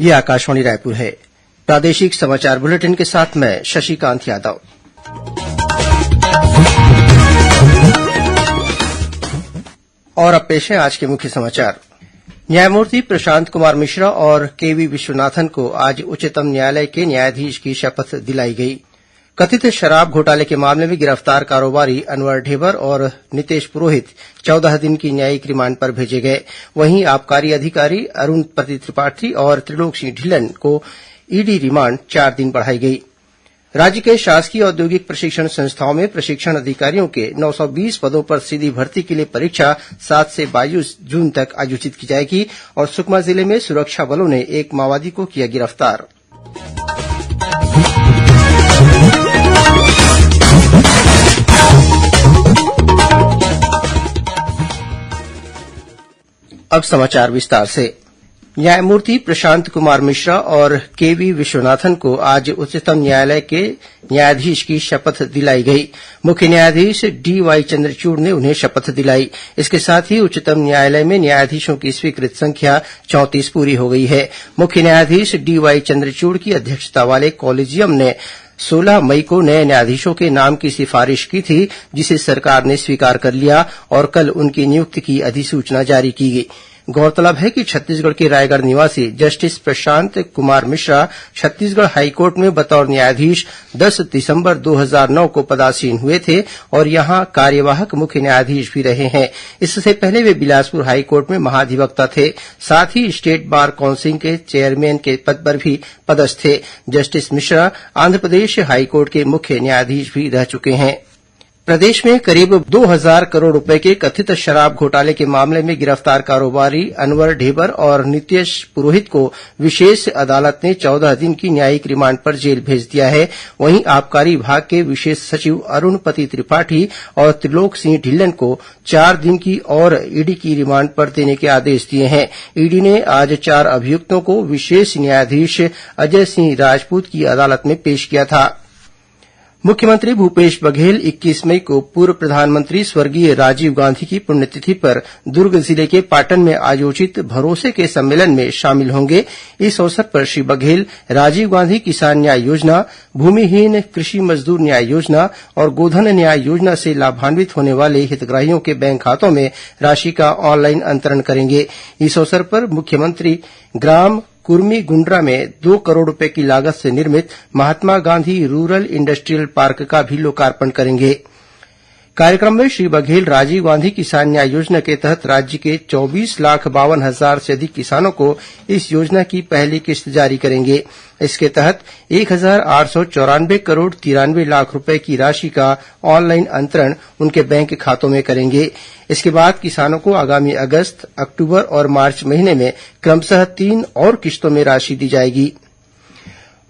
ये आकाशवाणी रायपुर है। प्रादेशिक समाचार बुलेटिन के साथ मैं शशिकांत यादव। और अब पेश है आज के मुख्य समाचार। न्यायमूर्ति प्रशांत कुमार मिश्रा और केवी विश्वनाथन को आज उच्चतम न्यायालय के न्यायाधीश की शपथ दिलाई गई। कथित शराब घोटाले के मामले में गिरफ्तार कारोबारी अनवर ढेबर और नितेश पुरोहित 14 दिन की न्यायिक रिमांड पर भेजे गए। वहीं आबकारी अधिकारी अरुणपति त्रिपाठी और त्रिलोक सिंह ढिल्लन को ईडी रिमांड 4 दिन बढ़ाई गई। राज्य के शासकीय औद्योगिक प्रशिक्षण संस्थाओं में प्रशिक्षण अधिकारियों के 920 पदों पर सीधी भर्ती के लिए परीक्षा 7 से 22 जून तक आयोजित की जाएगी। और सुकमा जिले में सुरक्षा बलों ने एक माओवादी को किया गिरफ्तार। अब समाचार विस्तार से। न्यायमूर्ति प्रशांत कुमार मिश्रा और केवी विश्वनाथन को आज उच्चतम न्यायालय के न्यायाधीश की शपथ दिलाई गई। मुख्य न्यायाधीश डीवाई चंद्रचूड़ ने उन्हें शपथ दिलाई। इसके साथ ही उच्चतम न्यायालय में न्यायाधीशों की स्वीकृत संख्या 34 पूरी हो गई है। मुख्य न्यायाधीश डीवाई चंद्रचूड़ की अध्यक्षता वाले कॉलेजियम ने 16 मई को नए न्यायाधीशों के नाम की सिफारिश की थी, जिसे सरकार ने स्वीकार कर लिया और कल उनकी नियुक्ति की अधिसूचना जारी की गई। गौरतलब है कि छत्तीसगढ़ के रायगढ़ निवासी जस्टिस प्रशांत कुमार मिश्रा छत्तीसगढ़ हाईकोर्ट में बतौर न्यायाधीश 10 दिसंबर 2009 को पदासीन हुए थे और यहां कार्यवाहक मुख्य न्यायाधीश भी रहे हैं। इससे पहले वे बिलासपुर हाईकोर्ट में महाधिवक्ता थे। साथ ही स्टेट बार काउंसिल के चेयरमैन के पद पर भी पदस्थ थे। जस्टिस मिश्रा आंध्रप्रदेश हाईकोर्ट के मुख्य न्यायाधीश भी रह चुके हैं। प्रदेश में करीब 2000 करोड़ रुपए के कथित शराब घोटाले के मामले में गिरफ्तार कारोबारी अनवर ढेबर और नितेश पुरोहित को विशेष अदालत ने 14 दिन की न्यायिक रिमांड पर जेल भेज दिया है। वहीं आबकारी विभाग के विशेष सचिव अरुणपति त्रिपाठी और त्रिलोक सिंह ढिल्लन को 4 दिन की और ईडी की रिमांड पर देने के आदेश दिए हैं। ईडी ने आज 4 अभियुक्तों को विशेष न्यायाधीश अजय सिंह राजपूत की अदालत में पेश किया था। मुख्यमंत्री भूपेश बघेल 21 मई को पूर्व प्रधानमंत्री स्वर्गीय राजीव गांधी की पुण्यतिथि पर दुर्ग जिले के पाटन में आयोजित भरोसे के सम्मेलन में शामिल होंगे। इस अवसर पर श्री बघेल राजीव गांधी किसान न्याय योजना, भूमिहीन कृषि मजदूर न्याय योजना और गोधन न्याय योजना से लाभान्वित होने वाले हितग्राहियों के बैंक खातों में राशि का ऑनलाइन अंतरण करेंगे। इस अवसर पर मुख्यमंत्री ग्राम कुर्मी गुंड्रा में 2 करोड़ रुपए की लागत से निर्मित Mahatma Gandhi rural industrial park का भी लोकार्पण करेंगे। कार्यक्रम में श्री बघेल राजीव गांधी किसान न्याय योजना के तहत राज्य के 24,52,000 से अधिक किसानों को इस योजना की पहली किस्त जारी करेंगे। इसके तहत 1,894 करोड़ 93 लाख रुपए की राशि का ऑनलाइन अंतरण उनके बैंक खातों में करेंगे। इसके बाद किसानों को आगामी अगस्त, अक्टूबर और मार्च महीने में क्रमशः 3 और किस्तों में राशि दी जाएगी।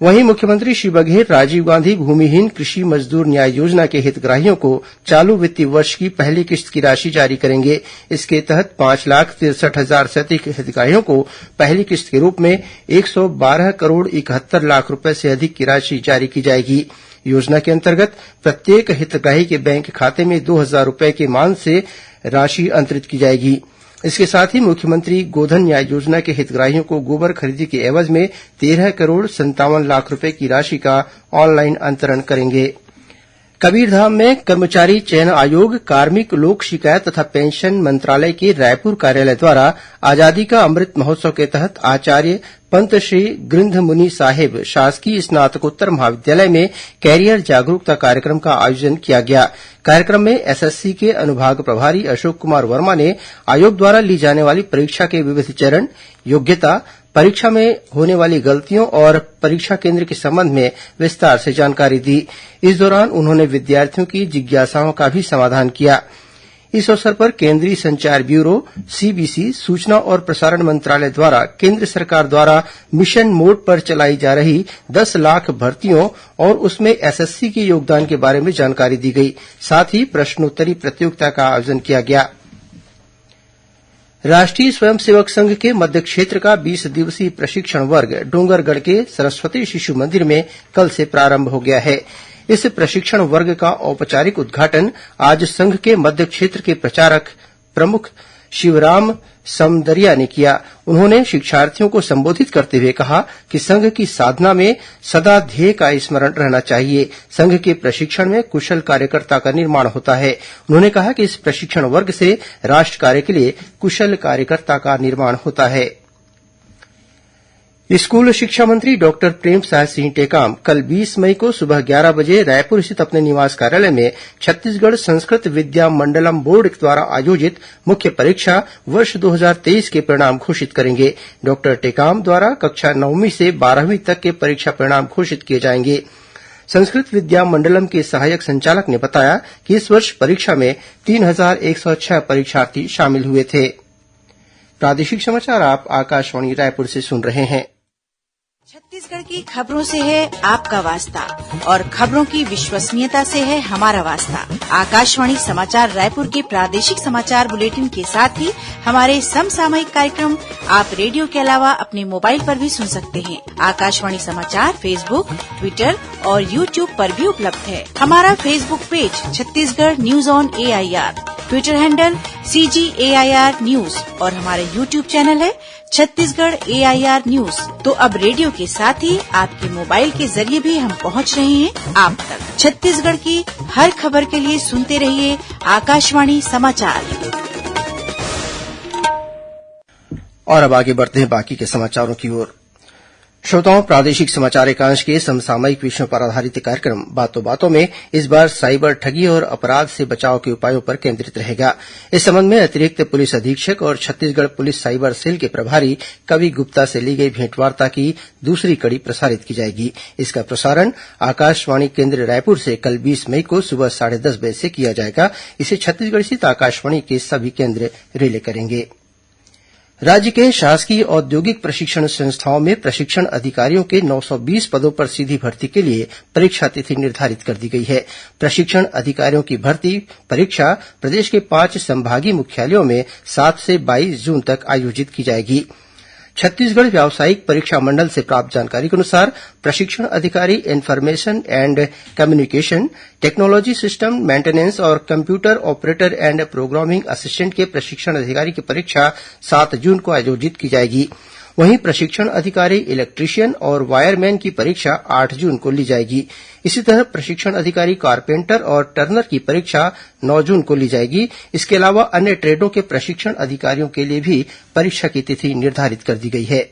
वहीं मुख्यमंत्री श्री बघेल राजीव गांधी भूमिहीन कृषि मजदूर न्याय योजना के हितग्राहियों को चालू वित्तीय वर्ष की पहली किस्त की राशि जारी करेंगे। इसके तहत 5,63,000 से अधिक हितग्राहियों को पहली किस्त के रूप में 112 करोड़ 71 लाख रुपए से अधिक की राशि जारी की जाएगी। योजना के अंतर्गत प्रत्येक हितग्राही के बैंक खाते में 2,000 रुपए के मान से राशि अंतरित की जाएगी। इसके साथ ही मुख्यमंत्री गोधन न्याय योजना के हितग्राहियों को गोबर खरीदी के एवज में 13 करोड़ 57 लाख रुपए की राशि का ऑनलाइन अंतरण करेंगे। कबीरधाम में कर्मचारी चयन आयोग, कार्मिक लोक शिकायत तथा पेंशन मंत्रालय के रायपुर कार्यालय द्वारा आजादी का अमृत महोत्सव के तहत आचार्य पंत श्री गृंध मुनि साहेब शासकीय स्नातकोत्तर महाविद्यालय में कैरियर जागरूकता कार्यक्रम का आयोजन किया गया। कार्यक्रम में एसएससी के अनुभाग प्रभारी अशोक कुमार वर्मा ने आयोग द्वारा ली जाने वाली परीक्षा के विविध चरण, योग्यता, परीक्षा में होने वाली गलतियों और परीक्षा केन्द्र के संबंध में विस्तार से जानकारी दी। इस दौरान उन्होंने विद्यार्थियों की जिज्ञासाओं का भी समाधान किया। इस अवसर पर केंद्रीय संचार ब्यूरो, सीबीसी, सूचना और प्रसारण मंत्रालय द्वारा केंद्र सरकार द्वारा मिशन मोड पर चलाई जा रही 10 लाख भर्तियों और उसमें एसएससी के योगदान के बारे में जानकारी दी गई। साथ ही प्रश्नोत्तरी प्रतियोगिता का आयोजन किया गया। राष्ट्रीय स्वयंसेवक संघ के मध्य क्षेत्र का 20 दिवसीय प्रशिक्षण वर्ग डोंगरगढ़ के सरस्वती शिशु मंदिर में कल से प्रारंभ हो गया है। इस प्रशिक्षण वर्ग का औपचारिक उद्घाटन आज संघ के मध्य क्षेत्र के प्रचारक प्रमुख शिवराम समदरिया ने किया। उन्होंने शिक्षार्थियों को संबोधित करते हुए कहा कि संघ की साधना में सदा ध्येय का स्मरण रहना चाहिए। संघ के प्रशिक्षण में कुशल कार्यकर्ता का निर्माण होता है। उन्होंने कहा कि इस प्रशिक्षण वर्ग से राष्ट्र कार्य के लिए कुशल कार्यकर्ता का निर्माण होता है। स्कूल शिक्षा मंत्री डॉक्टर प्रेमसाय सिंह टेकाम कल 20 मई को सुबह 11 बजे रायपुर स्थित अपने निवास कार्यालय में छत्तीसगढ़ संस्कृत विद्या मंडलम बोर्ड द्वारा आयोजित मुख्य परीक्षा वर्ष 2023 के परिणाम घोषित करेंगे। डॉक्टर टेकाम द्वारा कक्षा 9वीं से 12वीं तक के परीक्षा परिणाम घोषित किए जाएंगे। संस्कृत विद्या मंडलम के सहायक संचालक ने बताया कि इस वर्ष परीक्षा में 3106 परीक्षार्थी शामिल हुए थे। प्रादेशिक समाचार आप आकाशवाणी रायपुर से सुन रहे हैं। छत्तीसगढ़ की खबरों से है आपका वास्ता और खबरों की विश्वसनीयता से है हमारा वास्ता। आकाशवाणी समाचार रायपुर के प्रादेशिक समाचार बुलेटिन के साथ ही हमारे समसामयिक कार्यक्रम आप रेडियो के अलावा अपने मोबाइल पर भी सुन सकते हैं। आकाशवाणी समाचार फेसबुक, ट्विटर और यूट्यूब पर भी उपलब्ध है। हमारा Facebook page Chhattisgarh news on AIR, Twitter handle CGAIR news और हमारा यूट्यूब चैनल है छत्तीसगढ़ AIR न्यूज। तो अब रेडियो के साथ ही आपके मोबाइल के जरिए भी हम पहुंच रहे हैं आप तक। छत्तीसगढ़ की हर खबर के लिए सुनते रहिए आकाशवाणी समाचार। और अब आगे बढ़ते हैं बाकी के समाचारों की ओर। श्रोताओं, प्रादेशिक समाचार एकांश के समसामयिक विषयों पर आधारित कार्यक्रम बातों बातों में इस बार साइबर ठगी और अपराध से बचाव के उपायों पर केंद्रित रहेगा। इस संबंध में अतिरिक्त पुलिस अधीक्षक और छत्तीसगढ़ पुलिस साइबर सेल के प्रभारी कवि गुप्ता से ली गई भेंटवार्ता की दूसरी कड़ी प्रसारित की जाएगी। इसका प्रसारण आकाशवाणी केंद्र रायपुर से कल 20 मई को सुबह 10:30 बजे से किया जाएगा। इसे छत्तीसगढ़ स्थित आकाशवाणी के सभी केंद्र रिले करेंगे। राज्य के शासकीय औद्योगिक प्रशिक्षण संस्थाओं में प्रशिक्षण अधिकारियों के 920 पदों पर सीधी भर्ती के लिए परीक्षा तिथि निर्धारित कर दी गई है। प्रशिक्षण अधिकारियों की भर्ती परीक्षा प्रदेश के 5 संभागीय मुख्यालयों में 7 से 22 जून तक आयोजित की जाएगी। छत्तीसगढ़ व्यावसायिक परीक्षा मंडल से प्राप्त जानकारी के अनुसार प्रशिक्षण अधिकारी information and communication technology system maintenance और computer operator and programming assistant के प्रशिक्षण अधिकारी की परीक्षा 7 जून को आयोजित की जाएगी। वहीं प्रशिक्षण अधिकारी इलेक्ट्रीशियन और वायरमैन की परीक्षा 8 जून को ली जाएगी। इसी तरह प्रशिक्षण अधिकारी कारपेंटर और टर्नर की परीक्षा 9 जून को ली जाएगी। इसके अलावा अन्य ट्रेडों के प्रशिक्षण अधिकारियों के लिए भी परीक्षा की तिथि निर्धारित कर दी गई है।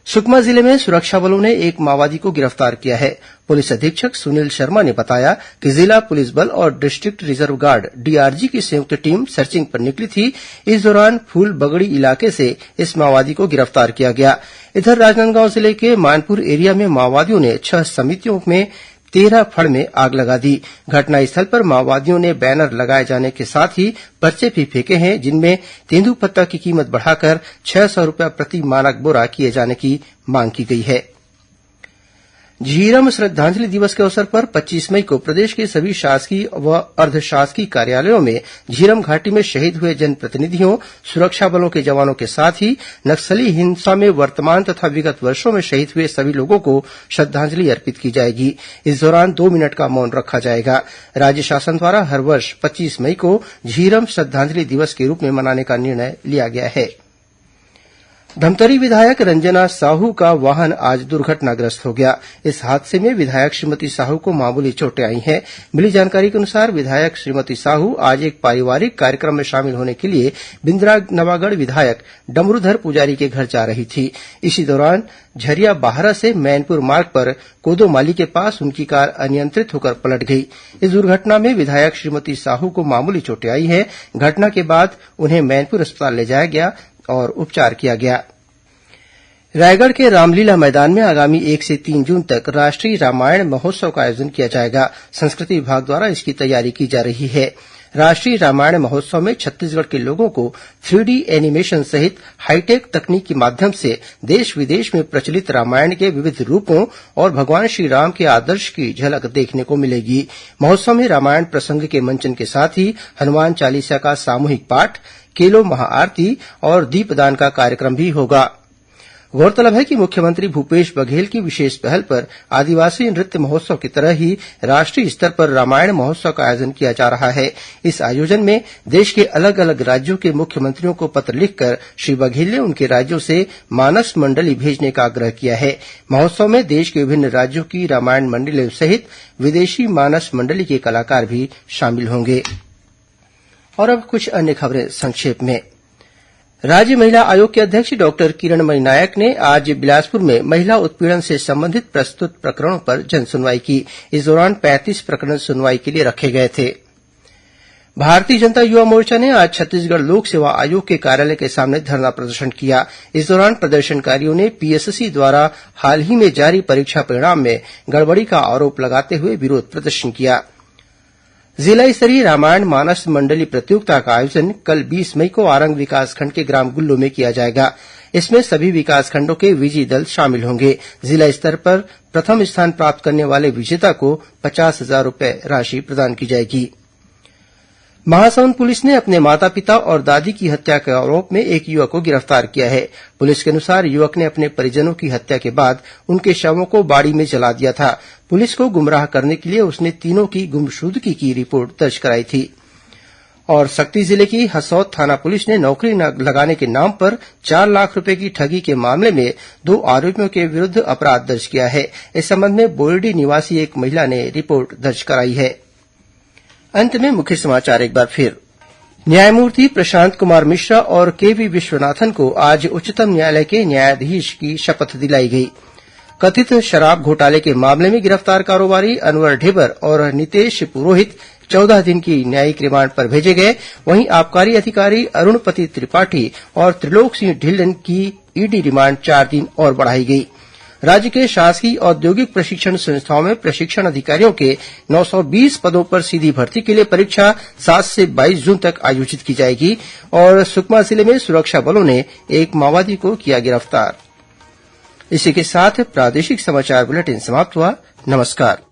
सुकमा जिले में सुरक्षा बलों ने एक माओवादी को गिरफ्तार किया है। पुलिस अधीक्षक सुनील शर्मा ने बताया कि जिला पुलिस बल और डिस्ट्रिक्ट रिजर्व गार्ड DRG की संयुक्त टीम सर्चिंग पर निकली थी। इस दौरान फूलबगड़ी इलाके से इस माओवादी को गिरफ्तार किया गया। इधर राजनांदगांव जिले के मानपुर एरिया में माओवादियों ने 6 समितियों में 13 फड़ में आग लगा दी। घटनास्थल पर माओवादियों ने बैनर लगाए जाने के साथ ही पर्चे भी फेंके हैं, जिनमें तेंदूपत्ता की कीमत बढ़ाकर 600 रूपये प्रति मानक बोरा किए जाने की मांग की गई है। झीरम श्रद्धांजलि दिवस के अवसर पर 25 मई को प्रदेश के सभी शासकीय व अर्द्वशासकीय कार्यालयों में झीरम घाटी में शहीद हुए जनप्रतिनिधियों, सुरक्षा बलों के जवानों के साथ ही नक्सली हिंसा में वर्तमान तथा विगत वर्षों में शहीद हुए सभी लोगों को श्रद्धांजलि अर्पित की जाएगी। इस दौरान 2 मिनट का मौन रखा जाएगा। राज्य शासन द्वारा हर वर्ष 25 मई को झीरम श्रद्धांजलि दिवस के रूप में मनाने का निर्णय लिया गया है। धमतरी विधायक रंजना साहू का वाहन आज दुर्घटनाग्रस्त हो गया। इस हादसे में विधायक श्रीमती साहू को मामूली चोटें आई हैं। मिली जानकारी के अनुसार विधायक श्रीमती साहू आज एक पारिवारिक कार्यक्रम में शामिल होने के लिए बिंद्रा नवागढ़ विधायक डमरूधर पुजारी के घर जा रही थी। इसी दौरान झरिया बाहरा से मैनपुर मार्ग पर कोदोमाली के पास उनकी कार अनियंत्रित होकर पलट गई। इस दुर्घटना में विधायक श्रीमती साहू को मामूली चोटें आई हैं। घटना के बाद उन्हें मैनपुर अस्पताल ले जाया गया और उपचार किया गया। रायगढ़ के रामलीला मैदान में आगामी 1 से 3 जून तक राष्ट्रीय रामायण महोत्सव का आयोजन किया जाएगा। संस्कृति विभाग द्वारा इसकी तैयारी की जा रही है। राष्ट्रीय रामायण महोत्सव में छत्तीसगढ़ के लोगों को 3D एनीमेशन सहित हाईटेक तकनीक के माध्यम से देश विदेश में प्रचलित रामायण के विविध रूपों और भगवान श्री राम के आदर्श की झलक देखने को मिलेगी। महोत्सव में रामायण प्रसंग के मंचन के साथ ही हनुमान चालीसा का सामूहिक पाठ, केलो महाआरती और दीपदान का कार्यक्रम भी होगा। गौरतलब है कि मुख्यमंत्री भूपेश बघेल की विशेष पहल पर आदिवासी नृत्य महोत्सव की तरह ही राष्ट्रीय स्तर पर रामायण महोत्सव का आयोजन किया जा रहा है। इस आयोजन में देश के अलग अलग राज्यों के मुख्यमंत्रियों को पत्र लिखकर श्री बघेल ने उनके राज्यों से मानस मंडली भेजने का आग्रह किया है। महोत्सव में देश के विभिन्न राज्यों की रामायण मंडलियों सहित विदेशी मानस मंडली के कलाकार भी शामिल होंगे। और अब कुछ अन्य खबरें संक्षेप में। राज्य महिला आयोग की अध्यक्ष डॉक्टर किरणमयी नायक ने आज बिलासपुर में महिला उत्पीड़न से संबंधित प्रस्तुत प्रकरणों पर जनसुनवाई की। इस दौरान 35 प्रकरण सुनवाई के लिए रखे गए थे। भारतीय जनता युवा मोर्चा ने आज छत्तीसगढ़ लोक सेवा आयोग के कार्यालय के सामने धरना प्रदर्शन किया। इस दौरान प्रदर्शनकारियों ने पीएससी द्वारा हाल ही में जारी परीक्षा परिणाम में गड़बड़ी का आरोप लगाते हुए विरोध प्रदर्शन किया। जिला स्तरीय रामायण मानस मंडली प्रतियोगिता का आयोजन कल 20 मई को आरंग विकासखंड के ग्राम गुल्लो में किया जाएगा। इसमें सभी विकासखंडों के विजयी दल शामिल होंगे। जिला स्तर पर प्रथम स्थान प्राप्त करने वाले विजेता को 50,000 रूपये राशि प्रदान की जाएगी। महासमुंद पुलिस ने अपने माता पिता और दादी की हत्या के आरोप में एक युवक को गिरफ्तार किया है। पुलिस के अनुसार युवक ने अपने परिजनों की हत्या के बाद उनके शवों को बाड़ी में जला दिया था। पुलिस को गुमराह करने के लिए उसने तीनों की गुमशुदगी की रिपोर्ट दर्ज कराई थी। और सक्ती जिले की हसौद थाना पुलिस ने नौकरी लगाने के नाम पर 4 लाख रूपये की ठगी के मामले में 2 आरोपियों के विरूद्ध अपराध दर्ज किया है। इस संबंध में बोरडी निवासी एक महिला ने रिपोर्ट दर्ज कराई है। अंत में मुख्य समाचार एक बार फिर। न्यायमूर्ति प्रशांत कुमार मिश्रा और केवी विश्वनाथन को आज उच्चतम न्यायालय के न्यायाधीश की शपथ दिलाई गई। कथित शराब घोटाले के मामले में गिरफ्तार कारोबारी अनवर ढेबर और नितेश पुरोहित 14 दिन की न्यायिक रिमांड पर भेजे गए। वहीं आबकारी अधिकारी अरुणपति त्रिपाठी और त्रिलोक सिंह ढिल्लन की ईडी रिमांड 4 दिन और बढ़ाई गई। राज्य के शासकीय औद्योगिक प्रशिक्षण संस्थाओं में प्रशिक्षण अधिकारियों के 920 पदों पर सीधी भर्ती के लिए परीक्षा 7 से 22 जून तक आयोजित की जाएगी। और सुकमा जिले में सुरक्षा बलों ने एक माओवादी को किया गिरफ्तार। इसी के साथ प्रादेशिक समाचार बुलेटिन समाप्त हुआ। नमस्कार।